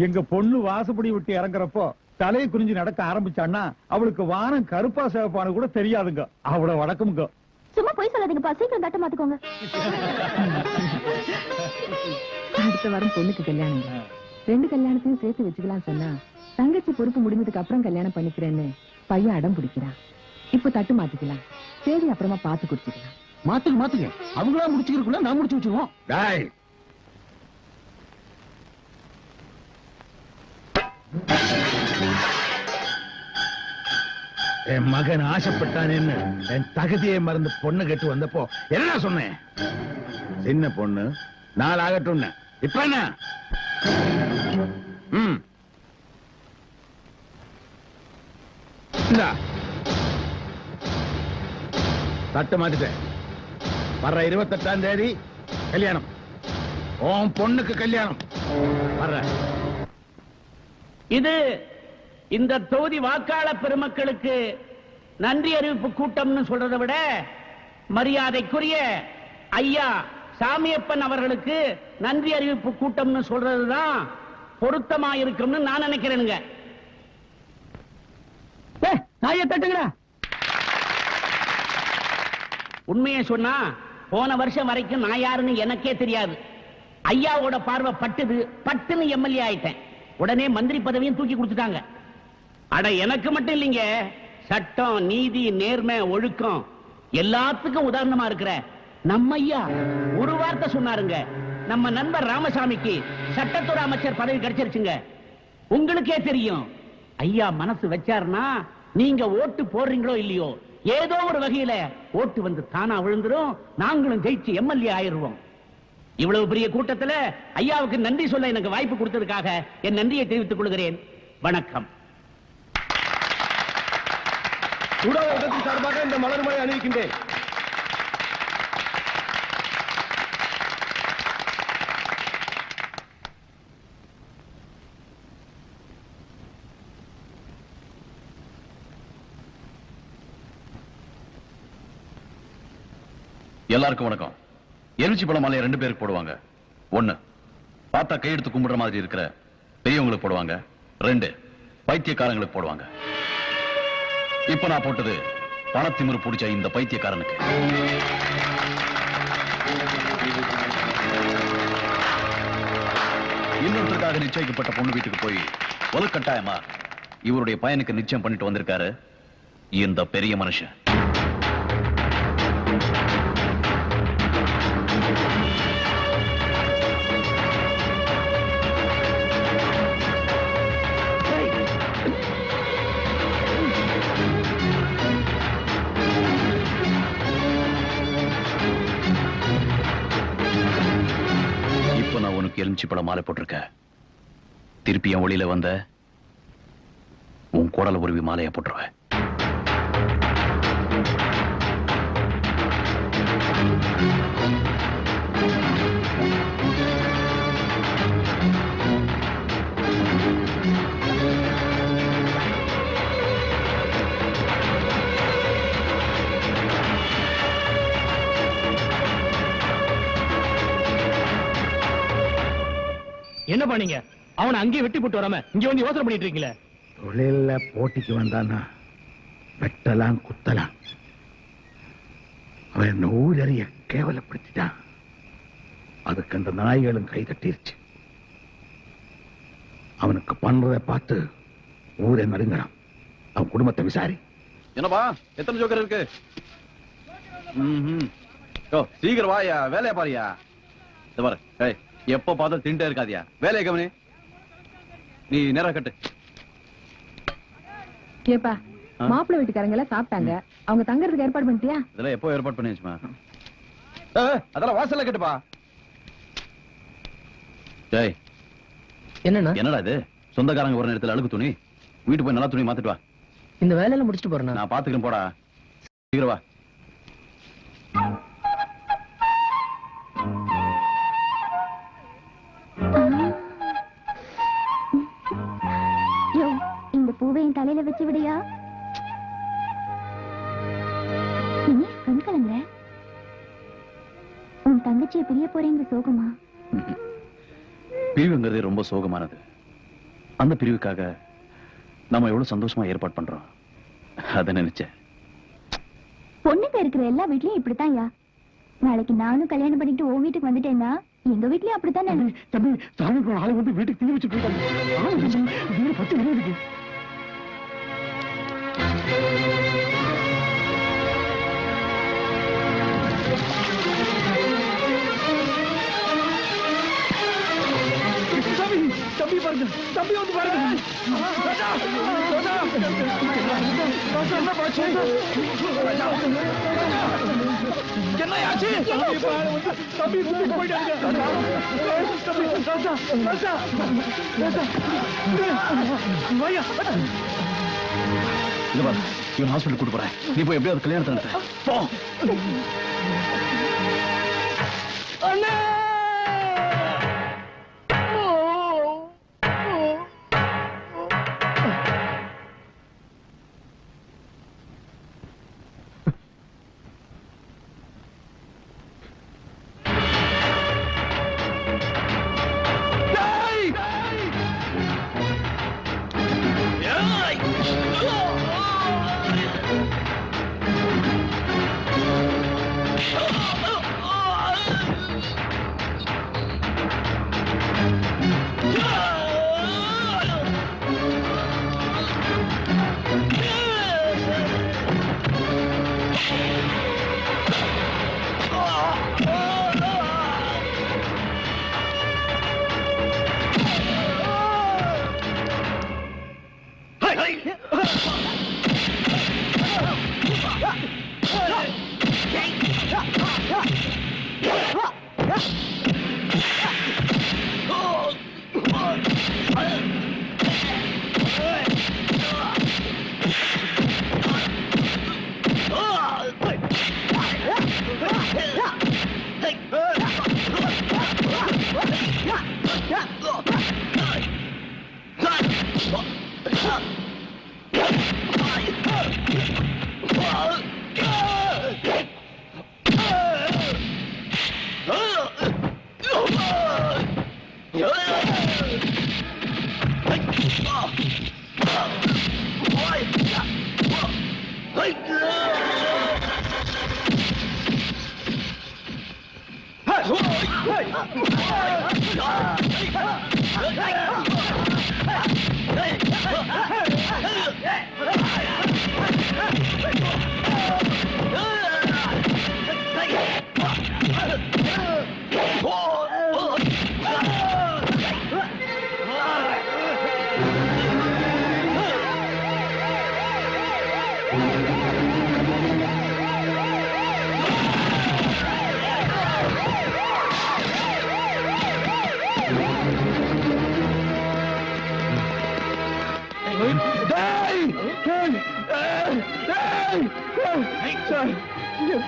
எங்க பொண்ணு வாசப்படி விட்டு இறங்குறப்போ தலையை குறிஞ்சு நடக்க ஆரம்பிச்சான்னா அவளுக்கு வானம் கருப்பா சிவப்பானு கூட தெரியாதுங்க. அவ்வளவு வழக்கமுங்க. சும்மா போய் சொல்லாதீங்கப்பா, சீக்கிரம் தட்ட மாத்துக்கோங்க. அடுத்த வாரம் பொண்ணுக்கு கல்யாணம். 2 கல்யாணத்தையும் சேர்த்து வச்சுக்கலாம் சொன்னா தங்கச்சி பொறுப்பு முடிஞ்சதுக்கு அப்புறம் கல்யாணம் பண்ணிக்கிறேன்னு பையன் அடம் பிடிக்கிறான். இப்ப தட்டு மாத்திக்கலாம், சரி அப்புறமா பாத்து குடிச்சுக்கலாம். மாத்துங்க அவங்களா முடிச்சுக்கிறக்குள்ள நான் முடிச்சு வச்சிருவோம். என் மகன் ஆசைப்பட்டானேன்னு என் தகுதியை மறந்து பொண்ணு கேட்டு வந்தப்போ என்ன சொன்னேன்? சின்ன பொண்ணு 4 ஆகட்டும். இப்ப என்ன? தட்டு மாத்திட்டேன். வர்ற 28ஆம் தேதி கல்யாணம். உன் பொண்ணுக்கு கல்யாணம். வர்ற இது இந்த தொகுதி வாக்காளர் பெருமக்களுக்கு நன்றி அறிவிப்பு கூட்டம்னு சொல்றதை விட மரியாதைக்குரிய ஐயா சாமியப்பன் அவர்களுக்கு நன்றி அறிவிப்பு கூட்டம்னு சொல்றதுதான் பொருத்தமா இருக்கும்னு நான் நினைக்கிறேனுங்க. உண்மையை சொன்னா போன வருஷம் வரைக்கும் நான் யாருன்னு எனக்கே தெரியாது. ஐயாவோட பார்வை பட்டுன்னு எம்எல்ஏ ஆயிட்டேன். உடனே மந்திரி பதவியும் தூக்கி கொடுத்துட்டாங்க. அட எனக்கு மட்டும் இல்லைங்க, சட்டம் நீதி நேர்மை ஒழுக்கம் எல்லாத்துக்கும் உதாரணமா இருக்கிற நம்ம ஐயா ஒரு வார்த்தை சொன்னாருங்க. நம்ம நண்பர் ராமசாமிக்கு சட்டத்துறை அமைச்சர் பதவி கிடைச்சிருச்சுங்க. உங்களுக்கே தெரியும், ஐயா மனசு வச்சாருன்னா நீங்க ஓட்டு போடுறீங்களோ இல்லையோ ஏதோ ஒரு வகையில ஓட்டு வந்து தானா விழுந்துரும். நாங்களும் ஜெயிச்சு எம்எல்ஏ ஆயிருவோம். இவ்வளவு பெரிய கூட்டத்துல ஐயாவுக்கு நன்றி சொல்ல எனக்கு வாய்ப்பு கொடுத்ததுக்காக என் நன்றியை தெரிவித்துக் கொள்கிறேன். வணக்கம். ஊடகத்தின் சார்பாக இந்த மலர் மாலை அணிவிக்கின்றேன். எல்லாருக்கும் வணக்கம். எலுமிச்சி பழ மாலையை 2 பேருக்கு போடுவாங்க. 1 பார்த்தா கையெடுத்து கும்பிடுற மாதிரி இருக்கிற பெரியவங்களுக்கு போடுவாங்க. 2 பைத்தியக்காரங்களுக்கு போடுவாங்க. இப்ப நான் போட்டது பணத்திமிரு பிடிச்ச இந்த பைத்தியக்காரனுக்கு. இன்னொருத்தருக்காக நிச்சயிக்கப்பட்ட பொண்ணு வீட்டுக்கு போய் ஒரு கட்டாயமா இவருடைய பையனுக்கு நிச்சயம் பண்ணிட்டு வந்திருக்காரு இந்த பெரிய மனுஷன். எலுமிச்சி பழம் மாலை போட்டிருக்க. திருப்பி என் ஒளியில வந்த உன் குடல உருவி மாலையா போட்டுருவேன். என்ன பண்ணீங்க? அவனை அங்கேயே வெட்டி போட்டு வராம இங்க வந்து யோசனை பண்ணிட்டு இருக்கீங்களே. தொழில போட்டிக்கு வந்தானா வெட்டலாம் குத்தலாம். அவன் ஊரறிய கேவலப்படுத்திட்டான். அதுக்கு அந்த நாய்களும் கை தட்டிருச்சு. அவனுக்கு பண்றதை பார்த்து ஊரே நடுங்கலாம். அவன் குடும்பத்தை விசாரி. என்னப்பா எத்தனை ஜோக்கர் இருக்கு? சீக்கிரம் வாயா, வேலையா பாரியா. எப்ப பார்த்தா திண்டே இருக்காதியா, வேலையை கவனி. நீ நேரா கட்டு. ஏப்பா மாப்பிள்ளை வீட்டுக்காரங்க எல்லாம் சாப்பிட்டாங்க. அவங்க தங்கறதுக்கு ஏற்பாடு பண்ணிட்டியா? இதெல்லாம் எப்போ ஏற்பாடு பண்ணியாச்சுமா? அதெல்லாம் வாசல்ல கட்டுப்பா. டேய் என்னடா இது? சொந்தக்காரங்க ஒரு நேரத்தில் அழுக்கு துணி வீட்டு போய் நல்லா துணி மாத்திட்டு வா. இந்த வேலையில முடிச்சுட்டு போறேன். நான் பாத்துக்கிறேன், போடா சீக்கிரம் வா. இந்த பூவை என் தலையில வச்சு விடையா? கண் கலங்குற? உன் தங்கச்சியை பிரிய போறேங்கிற சோகமா? பிரிவுங்கிறது ரொம்ப சோகமானது. அந்த பிரிவுக்காக நாம எவ்வளவு சந்தோஷமா ஏற்பாடு பண்றோம் அதை நினைச்சேன். பொண்ணுங்க இருக்கிற எல்லா வீட்லயும் இப்படித்தான் யா. நாளைக்கு நானும் கல்யாணம் பண்ணிட்டு உன் வீட்டுக்கு வந்துட்டேன்னா எங்க வீட்லயும் அப்படித்தான். தம்பி சாமி ஆளு வந்து வீட்டுக்கு தீ வச்சு போயிட்டாங்க. பத்து இருக்கு. தம்பி பாருங்க, தம்பி வந்து பாருங்க. என்ன ஆச்சு? தம்பி கூட்டிட்டு போயிட்டாங்க. இவன் ஹாஸ்பிட்டல் கூட்டு போறேன். நீ போய் எப்படியாவது கல்யாணத்தை நடத்த போ.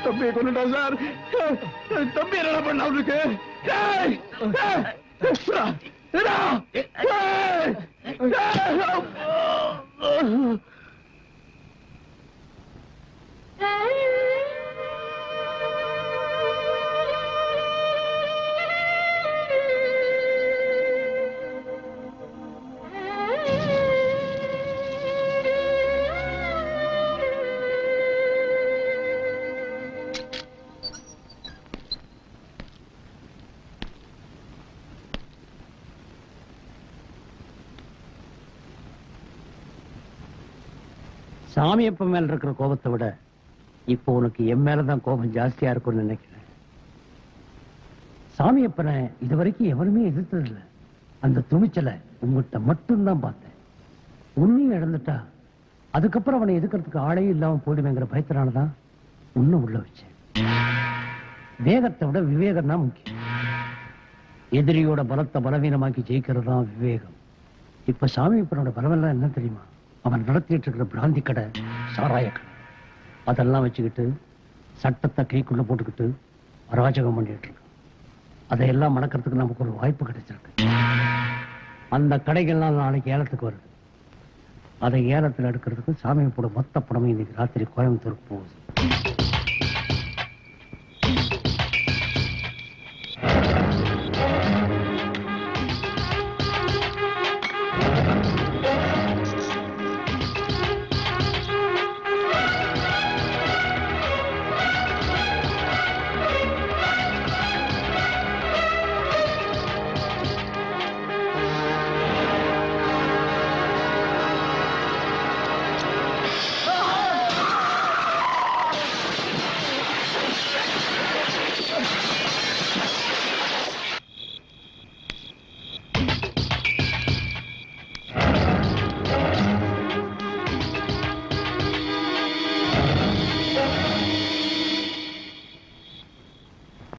தம்பியை கொண்டுட்டான் சார். தம்பி என்ன பண்ண அவனுக்கு? சாமியப்ப மேல இருக்கிற கோபத்தை விட இப்போ உனக்கு என் மேலதான் கோபம் ஜாஸ்தியா இருக்கும்னு நினைக்கிறேன். சாமியப்பனை இதுவரைக்கும் எவருமே எதிர்த்ததில்லை. அந்த துணிச்சலை உங்ககிட்ட மட்டும்தான் பார்த்தேன். உன்னையும் இழந்துட்டா அதுக்கப்புறம் அவனை எதிர்க்கிறதுக்கு ஆளே இல்லாம போயிடுவேங்கிற பயத்தினாலதான் உன்னை உள்ள வச்சேன். வேகத்தை விட விவேகம் தான் முக்கியம். எதிரியோட பலத்தை பலவீனமாக்கி ஜெயிக்கிறது தான் விவேகம். இப்ப சாமியப்பனோட பலமெல்லாம் என்ன தெரியுமா? அவன் நடத்திட்டு இருக்கிற பிராந்தி கடை, சாராய கடை, அதெல்லாம் வச்சுக்கிட்டு சட்டத்தை கைக்குள்ள போட்டுக்கிட்டு அராஜகம் பண்ணிட்டு இருக்கான். அதையெல்லாம் மடக்கிறதுக்கு நமக்கு ஒரு வாய்ப்பு கிடைச்சிருக்கு. அந்த கடைகள்லாம் நாளைக்கு ஏலத்துக்கு வருது. அதை ஏலத்தில் எடுக்கிறதுக்கு சாமியப்போட மொத்த பணமும் இன்னைக்கு ராத்திரி கோயம்புத்தூருக்கு போகுது.